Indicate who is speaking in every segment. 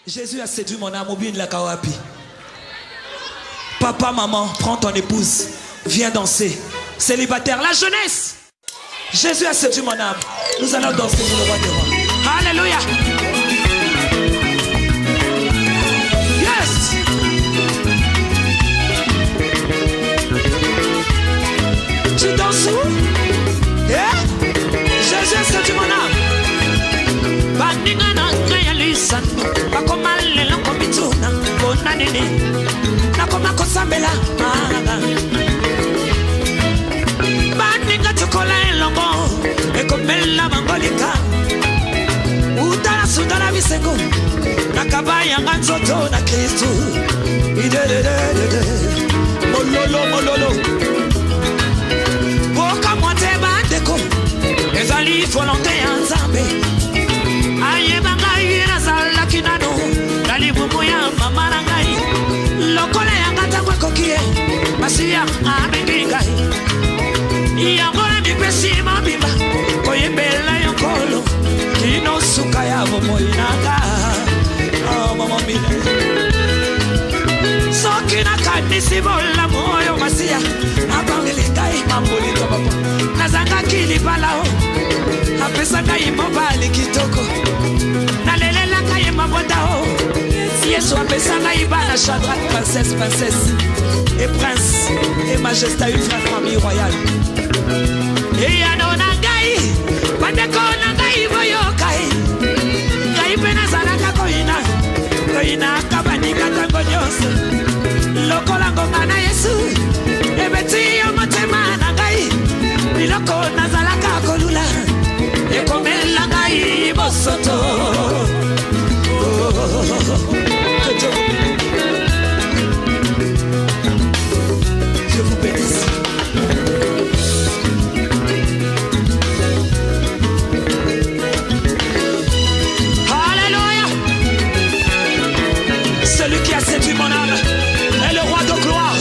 Speaker 1: Jésus a séduit mon âme. Oublie la kawapi. Papa, maman, prends ton épouse. Viens danser. Célibataire, la jeunesse. Jésus a séduit mon âme. Nous allons danser pour le roi des rois. Alléluia. Yes. Tu danses où? Yeah. Jésus a séduit mon âme. Baningana ngayalisan. Bakomale lokomituna. Bonanini. Nakoma kosambela. Baninga tukola elongo. Ekomela mangolika. Utara sudara bisengo. Nakabaya nganzoto na Kristu. Idedededede. Mololo mololo. Boka mwate bandeko. Ezali volonté anzambe. Ayeba ngai nazala kinano. Dali bumu ya mama nangai. Lokola yangata kwa kokie. Masia amengi ngai. Iyangora mipesi mabimba. Koyembela yonkolo. Kino suka ya bomo inanga. Oh mama mine. Sokina kanisi bola moyo masia. Abangeli ngai mamboli to papa. Nazanga kili balao. Apesa ngai mobali kitoko. Nalela ngai mabondao. Yesu apesa ngai bana Shadrach, princesse et prince et majesté, une famille royale. Et anona ngai bandeko na ngai boyokai. Ngai pena zalaka koina kabanika tango nyonso. Lokola ngoma na Yesu ebeti yo motema na ngai. Biloko nazalaka kolula ekomela ngai bosoto. Je vous bénisse. Alléluia. Celui qui a séduit mon âme est le roi de gloire.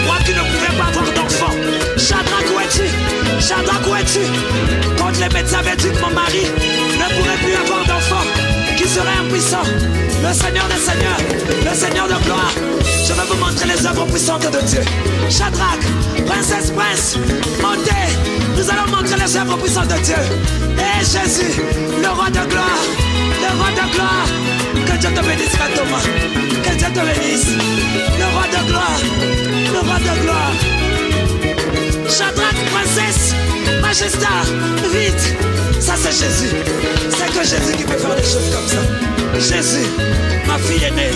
Speaker 1: Moi qui ne pouvais pas avoir d'enfant. Shadrach, où es-tu? Shadrach, où es-tu? Quand les médecins avaient dit que mon mari ne pourrait plus avoir d'enfant, qui serait impuissant, le Seigneur des Seigneurs, le Seigneur de gloire. Je vais vous montrer les œuvres puissantes de Dieu. Shadrach, princesse, prince, montez. Nous allons montrer les œuvres puissantes de Dieu. Et Jésus, le roi de gloire, le roi de gloire. Que Dieu te bénisse, Thomas. Que Dieu te bénisse. Le roi de gloire, le roi de gloire. Shadrach, princesse, majesté, vite. Ça c'est Jésus. C'est que Jésus qui peut faire des choses comme ça. Jésus, ma fille est née.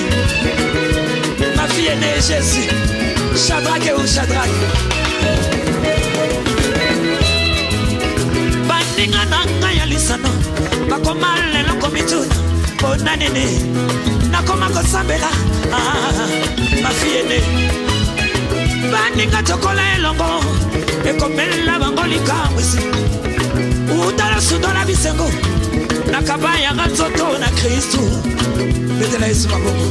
Speaker 1: Ma fille est née, Jésus. Shadrach est où, Shadrach? Bandinga nanga ya lisano. Bakomale lokomituna. Bonanene. Nakoma kosambela. Ma fille est née. Bandinga tokola elongo. Ekomela bangolika mwisi. Utala sudola bisengo. Nakabaya nganzoto na Kristu. Betela Yesu maboko.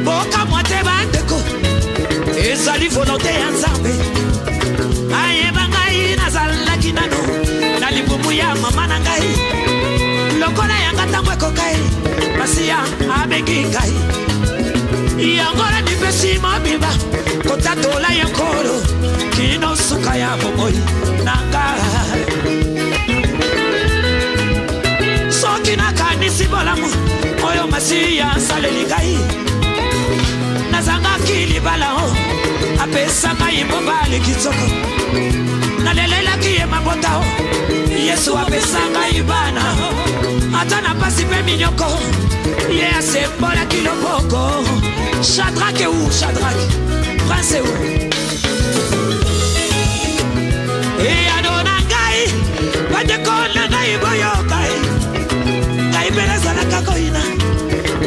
Speaker 1: Boka mwate bandeko. Ezali volonté anzambe. Ayeba ngai nazala kinano. Nalibumu ya mama na ngai. Lokola yangata mweko kai. Masia abengi ngai. Yangora mipesi mabimba. Kotatola yankolo. Kino suka ya bomoi nanga. Sokina kanisi bolamu. Oyo masia saleli ngai. Nazanga kili balao. Apesa ngai mobali kitoko. Nalela kiye mabotao. Yesu apesa ngai bana. Atana pasi pe minyoko. Ye asembola kiloboko. Shadrach est où? Shadrach, prince est où? Et adona ngai, bandeko na ngai boyokai. Ngai beleza na kakoina,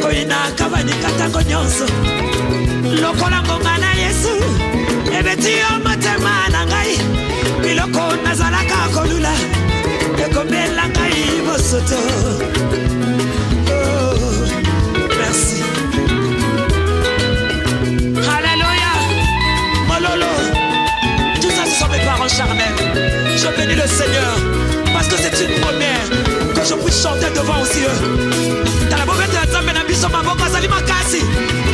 Speaker 1: koina kabanika tango nyonso. Lokola ngonga na Yesu, ebeti yo motema na ngai. Biloko nazalaka kolula, ekomela ngai bosoto. Oh, merci. Alléluia. Mololo. Tout ça ce sont mes paroles charnelles. Je bénis le Seigneur parce que c'est une première que je puisse chanter. était devant aussi. Dans la mauvaise de Zambé, Nabiso Maboka Salima Kasi.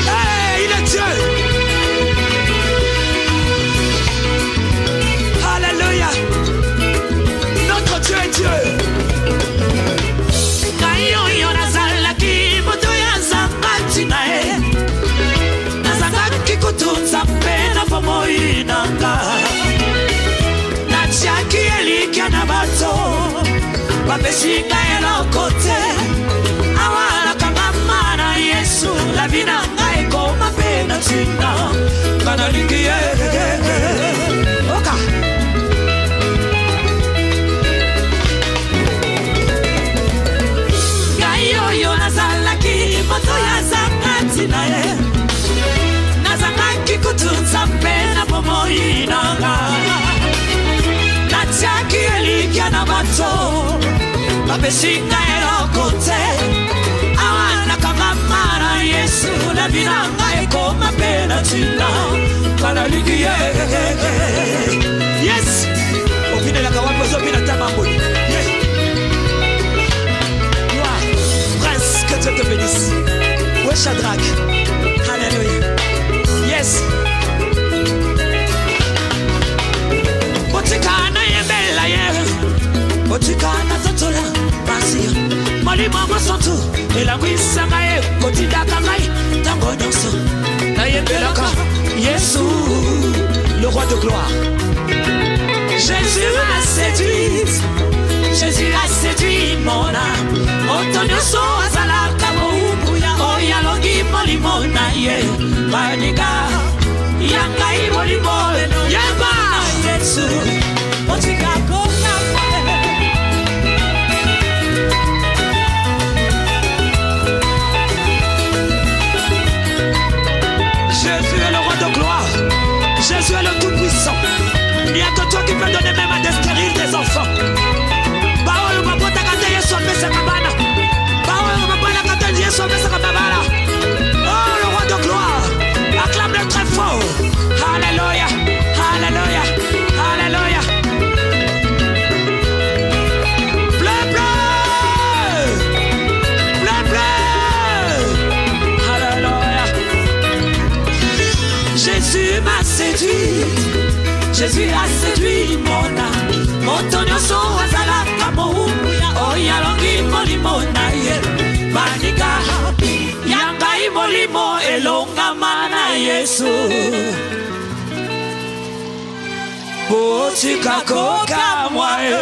Speaker 1: Hey, il est Dieu. Alléluia. Notre Dieu est Dieu. Kayo yonazala ki moto yazangati nae. Nazangaki kutunza pena pamoja nanga. Nachiaki elikia na bato. Wapeshinga elokote. Awala kama mana Yesu. La vida ngaiko mapena tina. Kanalikie. Oka. Yo nazalaki moto ya zakati nae. Nazangaki kutunza pena pamoja nanga. Nachiaki elikia na bato. Wapeshinga elokote. Awana kama mara Yesu. La vida ngaiko mapena tina. Kanalikie. Yes. Opine la kawapo zopina tamamboni. Yeah. Que Dieu te bénisse. Ouais, Shadrach. Alléluia. Yes. Botikana yebela ye. Botikana totola. Masia. Molimo masantu. Elangwisa ngaye. Kotidaka ngaye. Tango nyonso. Na yebela ka. Yesu. Le roi de gloire. Jésus m'a séduit. Jésus a séduit mon âme. Otonyo so azala kamo ubuya. Oya longi molimo na ye. Maniga. Yanga ibolimo. Yamba. Yesu. Otika kona. Jésus est le roi de gloire. Jésus est le tout-puissant. Il n'y a que toi qui peux donner même à des stériles des enfants. Oh, le roi de gloire, acclame-le très fort. Alléluia, alléluia, alléluia. Bleu, bleu, bleu, bleu. Alléluia. Jésus m'a séduit. Jésus a séduit mon âme. Motonyo so azala kamo oya longi molimo na ye. Manika yanga molimo elonga mana Yesu. Botika koka mwae.